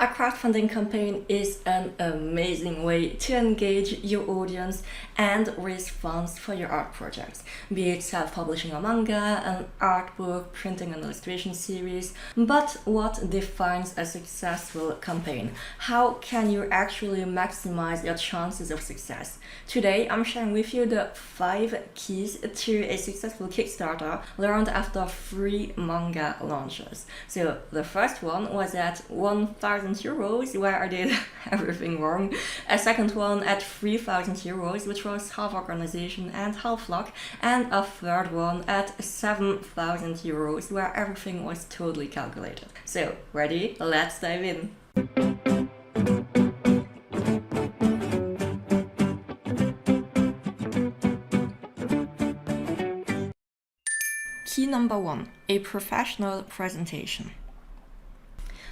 A crowdfunding campaign is an amazing way to engage your audience and raise funds for your art projects, be it self-publishing a manga, an art book, printing an illustration series. But what defines a successful campaign? How can you actually maximize your chances of success? Today, I'm sharing with you the 5 keys to a successful Kickstarter learned after 3 manga launches. So the first one was at 1,000 euros, where I did everything wrong. A second one at 3,000 euros, which was half organization and half luck. And a third one at 7,000 euros, where everything was totally calculated. So, ready? Let's dive in. Key number 1, a professional presentation.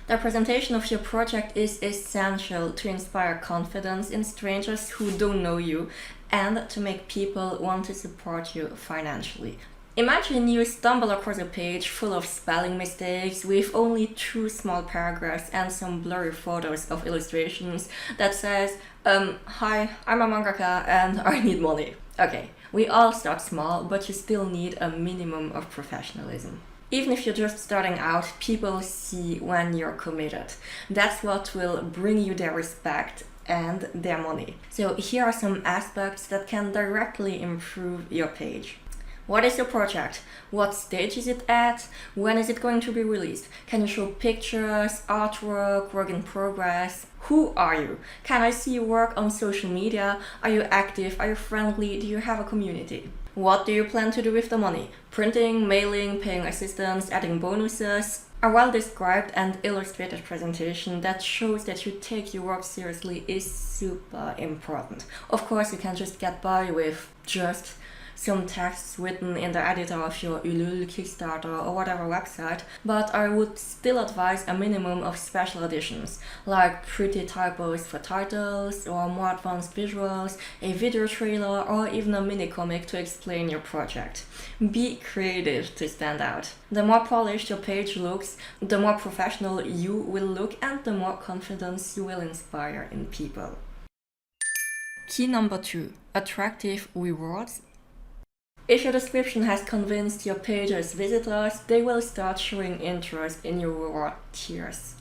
The presentation of your project is essential to inspire confidence in strangers who don't know you and to make people want to support you financially. Imagine you stumble across a page full of spelling mistakes with only 2 small paragraphs and some blurry photos of illustrations that says, hi, I'm a mangaka and I need money. Okay, we all start small, but you still need a minimum of professionalism. Even if you're just starting out, people see when you're committed. That's what will bring you their respect and their money. So here are some aspects that can directly improve your page. What is your project? What stage is it at? When is it going to be released? Can you show pictures, artwork, work in progress? Who are you? Can I see your work on social media? Are you active? Are you friendly? Do you have a community? What do you plan to do with the money? Printing, mailing, paying assistants, adding bonuses? A well-described and illustrated presentation that shows that you take your work seriously is super important. Of course, you can just get by with just some texts written in the editor of your Ulule, Kickstarter or whatever website, but I would still advise a minimum of special editions, like pretty typos for titles or more advanced visuals, a video trailer or even a mini comic to explain your project. Be creative to stand out. The more polished your page looks, the more professional you will look and the more confidence you will inspire in people. Key number 2, attractive rewards. If your description has convinced your page's visitors, they will start showing interest in your reward tiers.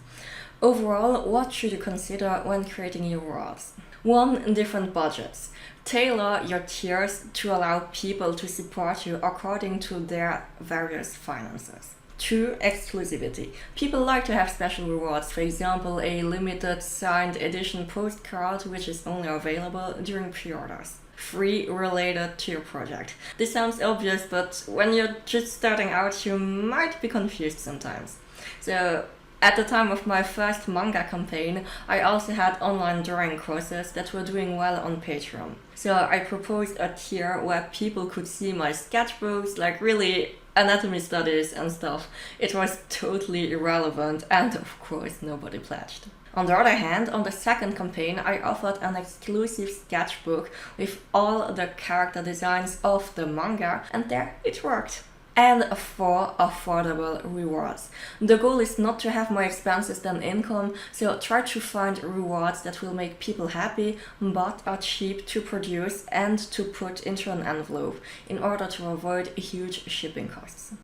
Overall, what should you consider when creating your rewards? 1. Different budgets. Tailor your tiers to allow people to support you according to their various finances. 2. Exclusivity. People like to have special rewards, for example, a limited signed edition postcard which is only available during pre-orders. 3. Related to your project. This sounds obvious, but when you're just starting out, you might be confused sometimes. So, at the time of my first manga campaign, I also had online drawing courses that were doing well on Patron. So I proposed a tier where people could see my sketchbooks, like really anatomy studies and stuff. It was totally irrelevant and of course nobody pledged. On the other hand, on the second campaign, I offered an exclusive sketchbook with all the character designs of the manga, and there it worked. And 4. Affordable rewards. The goal is not to have more expenses than income, so try to find rewards that will make people happy but are cheap to produce and to put into an envelope in order to avoid huge shipping costs.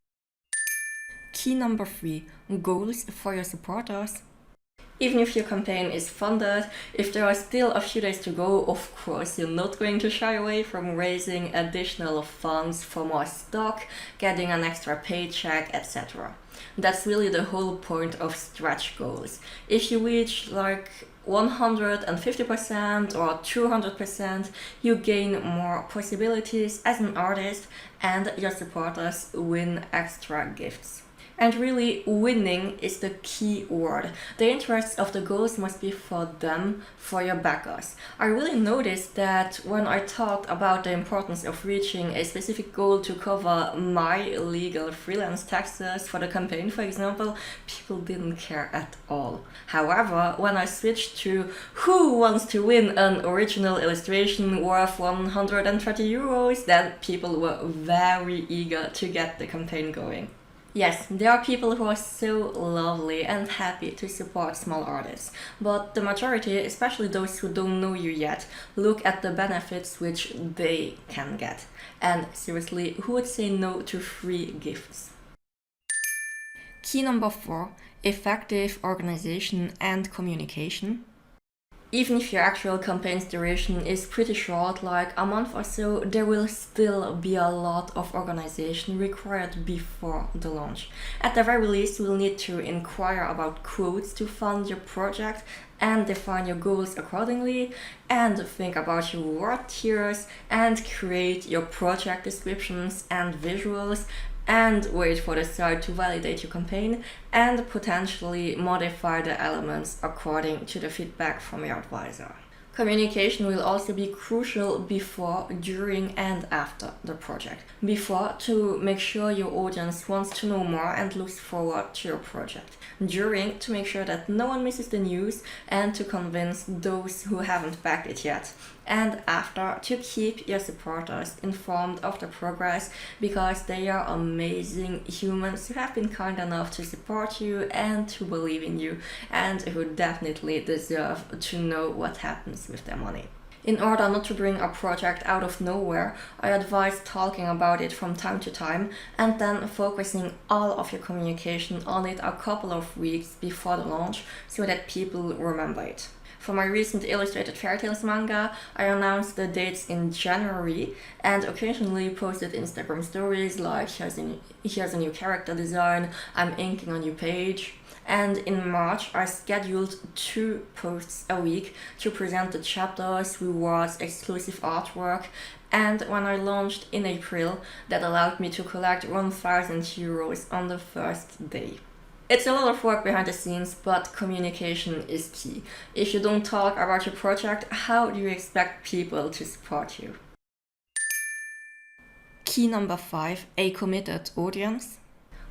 Key number 3, goals for your supporters. Even if your campaign is funded, if there are still a few days to go, of course you're not going to shy away from raising additional funds for more stock, getting an extra paycheck, etc. That's really the whole point of stretch goals. If you reach like 150% or 200%, you gain more possibilities as an artist and your supporters win extra gifts. And really, winning is the key word. The interests of the goals must be for them, for your backers. I really noticed that when I talked about the importance of reaching a specific goal to cover my legal freelance taxes for the campaign, for example, people didn't care at all. However, when I switched to who wants to win an original illustration worth 130 euros, then people were very eager to get the campaign going. Yes, there are people who are so lovely and happy to support small artists, but the majority, especially those who don't know you yet, look at the benefits which they can get. And seriously, who would say no to free gifts? Key number 4, effective organization and communication. Even if your actual campaign's duration is pretty short, like a month or so, there will still be a lot of organization required before the launch. At the very least, you will need to inquire about quotes to fund your project and define your goals accordingly, and think about your word tiers, and create your project descriptions and visuals, and wait for the site to validate your campaign and potentially modify the elements according to the feedback from your advisor. Communication will also be crucial before, during, and after the project. Before, to make sure your audience wants to know more and looks forward to your project. During, to make sure that no one misses the news and to convince those who haven't backed it yet. And after, to keep your supporters informed of the progress, because they are amazing humans who have been kind enough to support you and to believe in you, and who definitely deserve to know what happens with their money. In order not to bring a project out of nowhere, I advise talking about it from time to time and then focusing all of your communication on it a couple of weeks before the launch so that people remember it. For my recent illustrated fairy tales manga, I announced the dates in January and occasionally posted Instagram stories like here's a new character design, I'm inking a new page. And in March, I scheduled 2 posts a week to present the chapters, rewards, exclusive artwork, and when I launched in April, that allowed me to collect 1,000 euros on the first day. It's a lot of work behind the scenes, but communication is key. If you don't talk about your project, how do you expect people to support you? Key number 5, a committed audience.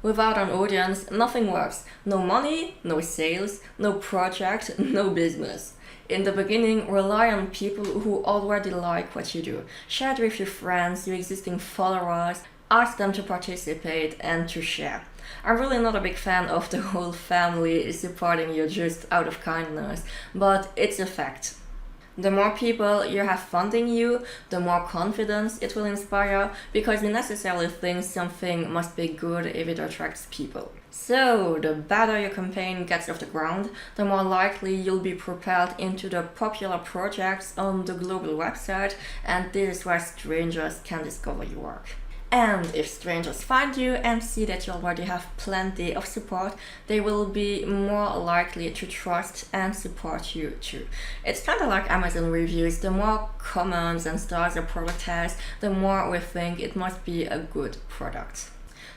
Without an audience, nothing works. No money, no sales, no project, no business. In the beginning, rely on people who already like what you do. Share it with your friends, your existing followers, ask them to participate and to share. I'm really not a big fan of the whole family supporting you just out of kindness, but it's a fact. The more people you have funding you, the more confidence it will inspire, because you necessarily think something must be good if it attracts people. So, the better your campaign gets off the ground, the more likely you'll be propelled into the popular projects on the global website, and this is where strangers can discover your work. And if strangers find you and see that you already have plenty of support, they will be more likely to trust and support you too. It's kind of like Amazon reviews. The more comments and stars a product has, the more we think it must be a good product.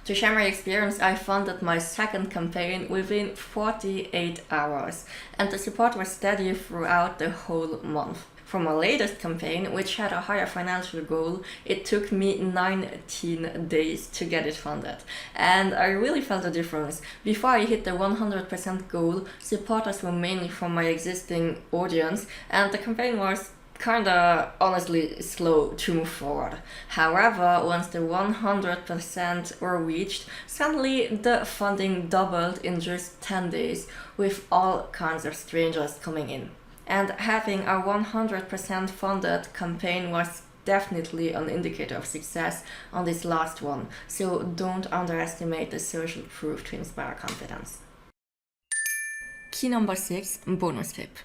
To share my experience, I funded my second campaign within 48 hours, and the support was steady throughout the whole month. For my latest campaign, which had a higher financial goal, it took me 19 days to get it funded. And I really felt the difference. Before I hit the 100% goal, supporters were mainly from my existing audience, and the campaign was kinda honestly slow to move forward. However, once the 100% were reached, suddenly the funding doubled in just 10 days, with all kinds of strangers coming in. And having a 100% funded campaign was definitely an indicator of success on this last one, so don't underestimate the social proof to inspire confidence. Key number 6, bonus tip.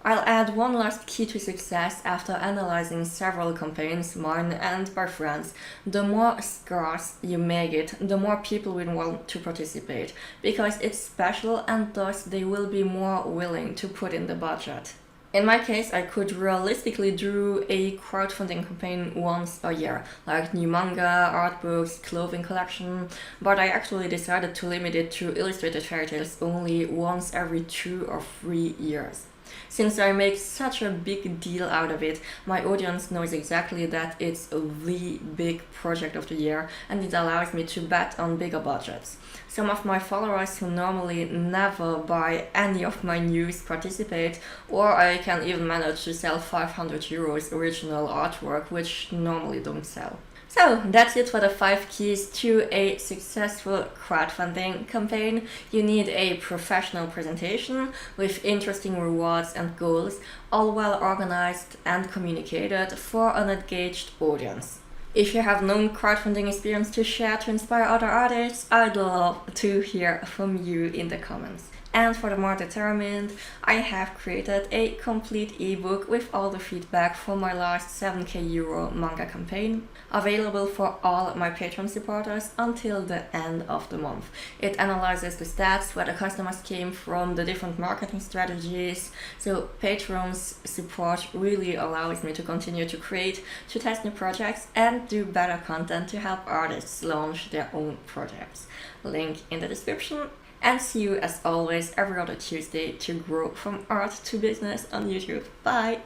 I'll add one last key to success after analyzing several campaigns, mine and my friends. The more scarce you make it, the more people will want to participate, because it's special and thus they will be more willing to put in the budget. In my case, I could realistically do a crowdfunding campaign once a year, like new manga, art books, clothing collection, but I actually decided to limit it to illustrated fairy tales only once every 2 or 3 years. Since I make such a big deal out of it, my audience knows exactly that it's the big project of the year, and it allows me to bet on bigger budgets. Some of my followers who normally never buy any of my news participate, or I can even manage to sell 500 euros original artwork, which normally don't sell. So that's it for the 5 keys to a successful crowdfunding campaign. You need a professional presentation with interesting rewards and goals, all well organized and communicated for an engaged audience. If you have no crowdfunding experience to share to inspire other artists, I'd love to hear from you in the comments. And for the more determined, I have created a complete ebook with all the feedback from my last 7k euro manga campaign, available for all my Patron supporters until the end of the month. It analyzes the stats, where the customers came from, the different marketing strategies. So Patron's support really allows me to continue to create, to test new projects, and do better content to help artists launch their own projects. Link in the description. And see you as always every other Tuesday to grow from art to business on YouTube. Bye!